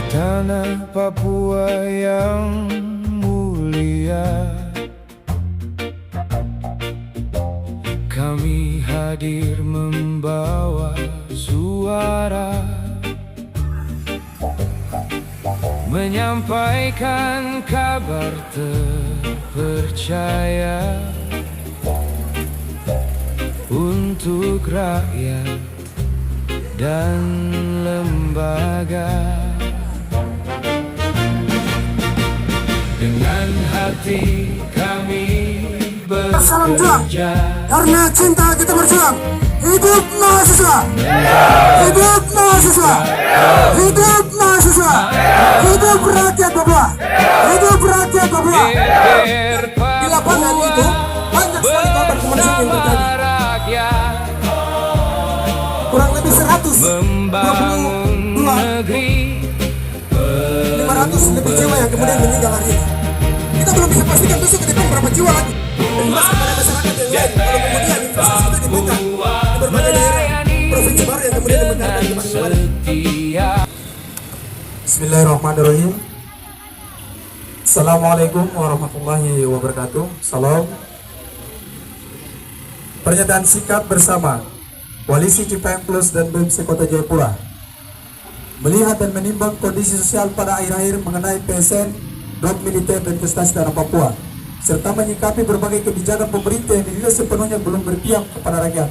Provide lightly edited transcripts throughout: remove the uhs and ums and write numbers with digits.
Tanah Papua yang mulia, kami hadir membawa suara, menyampaikan kabar terpercaya untuk rakyat dan lembaga. Dengan hati kami bekerja, karena cinta kita berjuang. Hidup mahasiswa! Hidup mahasiswa! Hidup mahasiswa! Hidup rakyat Papua! Hidup rakyat Papua! Di lapangan itu banyak sekali kabar kemanusiaan yang terjadi. Kurang lebih 500 lebih jiwa yang kemudian meninggal hari ini. Kita belum bisa pastikan besok ke depan berapa jiwa lagi. Berimbas kepada masyarakat yang lain. Kalau kemudian investasi itu dibuka di berbagai daerah provinsi baru yang kemudian dibenarkan di mana-mana. Bismillahirrahmanirrahim. Assalamualaikum warahmatullahi wabarakatuh. Salam. Pernyataan sikap bersama Koalisi Cipayung Plus dan BEMC Kota Jayapura melihat dan menimbang kondisi sosial pada akhir-akhir mengenai PSN, blok militer dan investasi tanah Papua, serta menyikapi berbagai kebijakan pemerintah yang dinilai sepenuhnya belum berpihak kepada rakyat.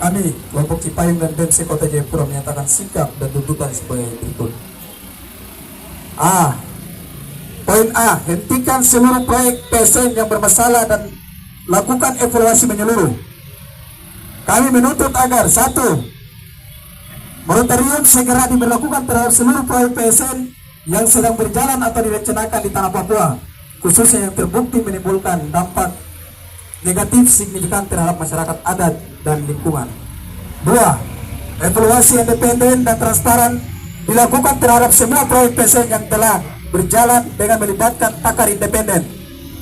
Kami, kelompok Cipayung dan BEMC Kota Jayapura menyatakan sikap dan tuntutan sebagai berikut. Poin A, hentikan seluruh proyek PSN yang bermasalah dan lakukan evaluasi menyeluruh. Kami menuntut agar 1. Moratorium segera diberlakukan terhadap seluruh proyek PSN yang sedang berjalan atau direncanakan di tanah Papua, khususnya yang terbukti menimbulkan dampak negatif signifikan terhadap masyarakat adat dan lingkungan. 2. Evaluasi independen dan transparan dilakukan terhadap semua proyek PSN yang telah berjalan dengan melibatkan pakar independen,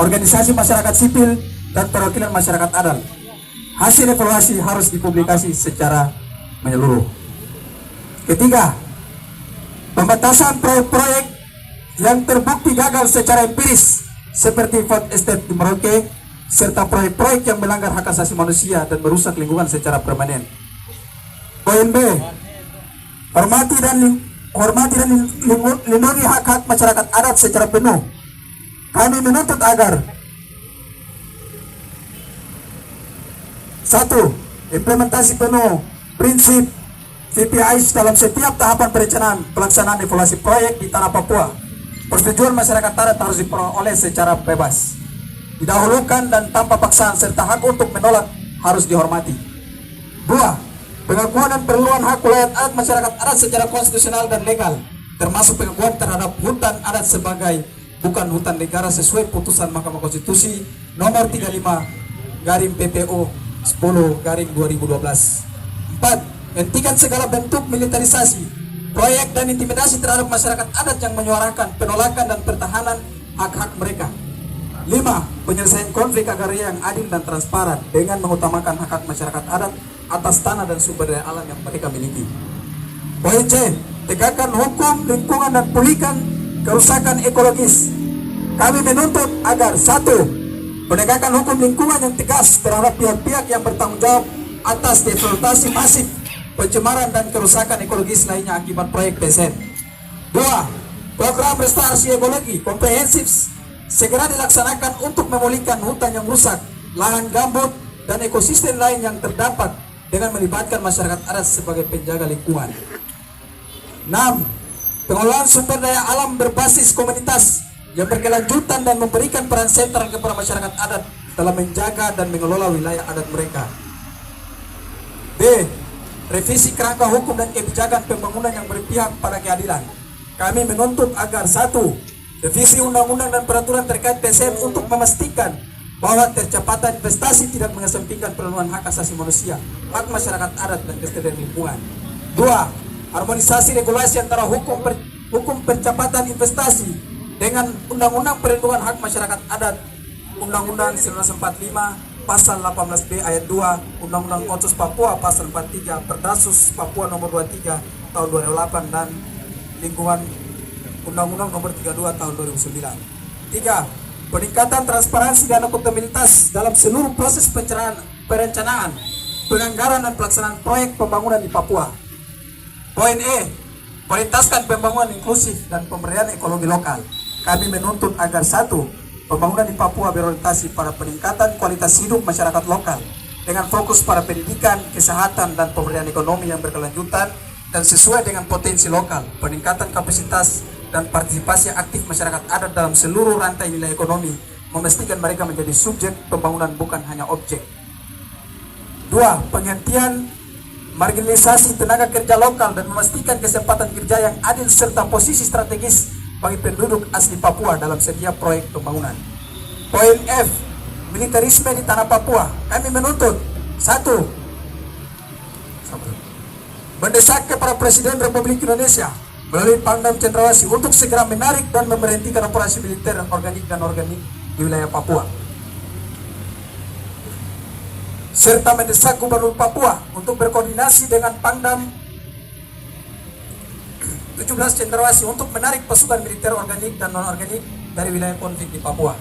organisasi masyarakat sipil, dan perwakilan masyarakat adat. Hasil evaluasi harus dipublikasi secara menyeluruh. Ketiga, pembatasan proyek-proyek yang terbukti gagal secara empiris seperti Food Estate di Merauke, serta proyek-proyek yang melanggar hak asasi manusia dan merusak lingkungan secara permanen. Poin B, hormati dan lindungi hak-hak masyarakat adat secara penuh. Kami menuntut agar 1. Implementasi penuh prinsip VPIs dalam setiap tahapan perencanaan pelaksanaan evaluasi proyek di tanah Papua. Persetujuan masyarakat adat harus diperoleh secara bebas, didahulukan dan tanpa paksaan, serta hak untuk menolak harus dihormati. 2. Pengakuan dan perluan hak wilayah adat masyarakat adat secara konstitusional dan legal, termasuk pengakuan terhadap hutan adat sebagai bukan hutan negara sesuai putusan Mahkamah Konstitusi nomor 35/PPO 10/2012. 4. Hentikan segala bentuk militerisasi, proyek dan intimidasi terhadap masyarakat adat yang menyuarakan penolakan dan pertahanan hak-hak mereka. 5. Penyelesaian konflik agraria yang adil dan transparan dengan mengutamakan hak-hak masyarakat adat atas tanah dan sumber daya alam yang mereka miliki. Poin C. Tegakkan hukum lingkungan dan pulihkan kerusakan ekologis. Kami menuntut agar 1. Penegakan hukum lingkungan yang tegas terhadap pihak-pihak yang bertanggung jawab atas deforestasi masif, pencemaran dan kerusakan ekologis lainnya akibat proyek PSN. 2. Program restorasi ekologi komprehensif segera dilaksanakan untuk memulihkan hutan yang rusak, lahan gambut, dan ekosistem lain yang terdampak dengan melibatkan masyarakat adat sebagai penjaga lingkungan. 6. Pengelolaan sumber daya alam berbasis komunitas yang berkelanjutan dan memberikan peran sentral kepada masyarakat adat dalam menjaga dan mengelola wilayah adat mereka. B. Revisi kerangka hukum dan kebijakan pembangunan yang berpihak pada keadilan. Kami menuntut agar 1. Revisi undang-undang dan peraturan terkait PSN untuk memastikan bahwa tercapatan investasi tidak mengesampingkan pemenuhan hak asasi manusia, hak masyarakat adat dan kesejahteraan lingkungan. 2. Harmonisasi regulasi antara hukum pencapatan investasi dengan Undang-Undang Perlindungan Hak Masyarakat Adat, Undang-Undang 1945 Pasal 18B ayat 2, Undang-Undang Otsus Papua Pasal 43, Perdasus Papua nomor 23 tahun 2008 dan lingkungan Undang-Undang Nomor 32 Tahun 2009. 3. Peningkatan transparansi dan akuntabilitas dalam seluruh proses perencanaan, penganggaran dan pelaksanaan proyek pembangunan di Papua. Poin E. Prioritaskan pembangunan inklusif dan pemberdayaan ekologi lokal. Kami menuntut agar 1. Pembangunan di Papua berorientasi pada peningkatan kualitas hidup masyarakat lokal dengan fokus pada pendidikan, kesehatan, dan pemberdayaan ekonomi yang berkelanjutan dan sesuai dengan potensi lokal, peningkatan kapasitas dan partisipasi aktif masyarakat adat dalam seluruh rantai nilai ekonomi, memastikan mereka menjadi subjek pembangunan bukan hanya objek. 2. Penghentian marginalisasi tenaga kerja lokal dan memastikan kesempatan kerja yang adil serta posisi strategis bagi penduduk asli Papua dalam setiap proyek pembangunan. Poin F. Militerisme di tanah Papua. Kami menuntut 1. Mendesak kepada Presiden Republik Indonesia melalui Pangdam Cendrawasih untuk segera menarik dan memberhentikan operasi militer organik dan organik di wilayah Papua, serta mendesak Gubernur Papua untuk berkoordinasi dengan Pangdam 17 Cendrawasih untuk menarik pasukan militer organik dan non-organik dari wilayah konflik di Papua.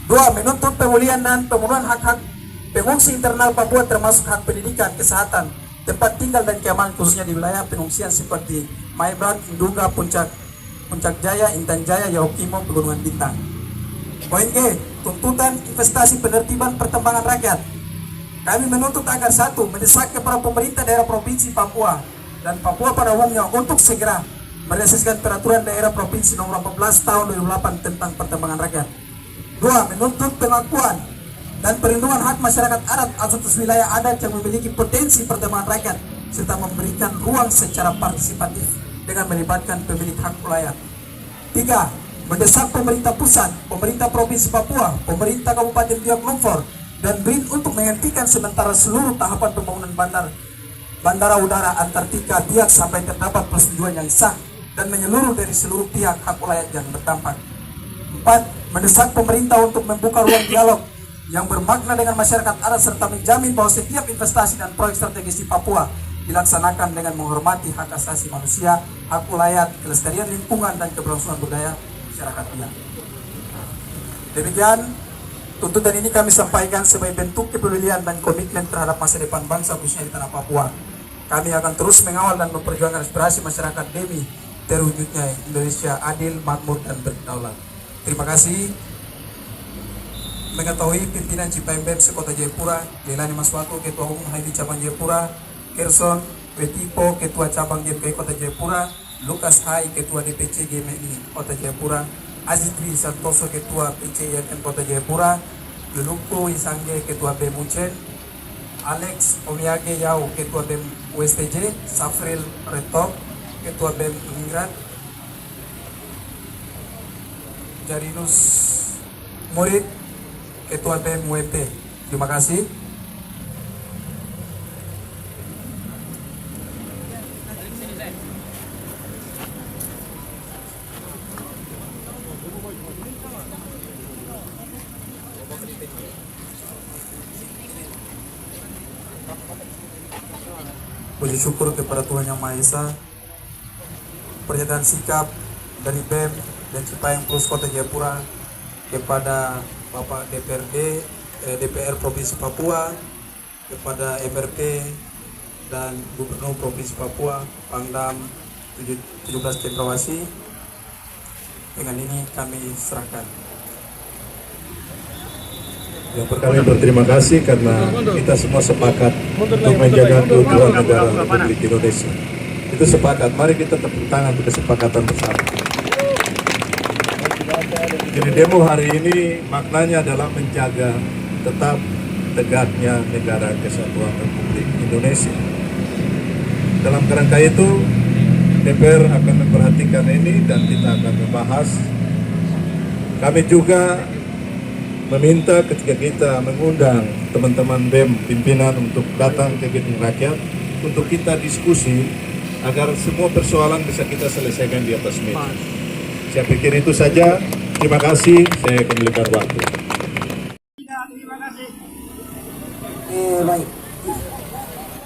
2. Menuntut pemulihan dan pemenuhan hak-hak pengungsi internal Papua termasuk hak pendidikan, kesehatan, tempat tinggal dan keamanan khususnya di wilayah pengungsian seperti Maibrat, Induga, Puncak Jaya, Intan Jaya, Yaukimo, Pegunungan Bintang. Poin G. Tuntutan investasi penertiban pertambangan rakyat. Kami menuntut agar 1. Mendesak kepada pemerintah daerah provinsi Papua dan Papua pada umumnya untuk segera merealisasikan peraturan daerah provinsi nomor 14 tahun 2008 tentang pertambangan rakyat. 2. Menuntut pengakuan dan perlindungan hak masyarakat adat atas wilayah adat yang memiliki potensi pertambangan rakyat serta memberikan ruang secara partisipatif dengan melibatkan pemilik hak wilayah. 3. Mendesak pemerintah pusat, pemerintah provinsi Papua, pemerintah Kabupaten Biak Numfor dan BRIN untuk menghentikan sementara seluruh tahapan pembangunan bandara udara Antartika Biak sampai terdapat persetujuan yang sah dan menyeluruh dari seluruh pihak hak wilayah yang berdampak. 4. Mendesak pemerintah untuk membuka ruang dialog yang bermakna dengan masyarakat adat serta menjamin bahwa setiap investasi dan proyek strategis di Papua dilaksanakan dengan menghormati hak asasi manusia, hak wilayah, kelestarian lingkungan, dan keberlangsungan budaya masyarakat Biak. Demikian tuntutan ini kami sampaikan sebagai bentuk kepedulian dan komitmen terhadap masa depan bangsa khususnya di tanah Papua. Kami akan terus mengawal dan memperjuangkan aspirasi masyarakat demi terwujudnya Indonesia adil, makmur, dan berdaulat. Terima kasih. Mengetahui pimpinan Cipayung Sekota Jayapura, Leilani Maswako, Ketua Umum HID Cabang Jayapura, Gerson Wetipo, Ketua Cabang GMKI Kota Jayapura, Lukas Hai, Ketua DPC GMI Kota Jayapura, Azidri Santoso, Ketua PC IMM Kota Jayapura, Luluko Isangge, Ketua BEM Ucen, Alex Omiage Yau, Ketua BEM USTJ, Safril Retop, Ketua BEM Uningrat, Jarinus Murid, Ketua BEM UMP. Terima kasih. Puji syukur kepada Tuhan Yang Maha Esa. Pernyataan sikap dari BEM dan Cipayung Plus Kota Jayapura kepada Bapak DPR Provinsi Papua, kepada MRP dan Gubernur Provinsi Papua, Pangdam 17 Cendrawasih. Dengan ini kami serahkan. Yang pertama berterima kasih karena kita semua sepakat untuk menjaga keutuhan negara Republik Indonesia. Itu sepakat. Mari kita tepuk tangan untuk kesepakatan bersama. Jadi demo hari ini maknanya adalah menjaga tetap tegaknya negara kesatuan Republik Indonesia. Dalam kerangka itu, DPR akan memperhatikan ini dan kita akan membahas. Kami juga meminta ketika kita mengundang teman-teman BEM pimpinan untuk datang ke Gedung Rakyat untuk kita diskusi agar semua persoalan bisa kita selesaikan di atas meja. Saya pikir itu saja. Terima kasih. Saya kembalikan waktu. Baik.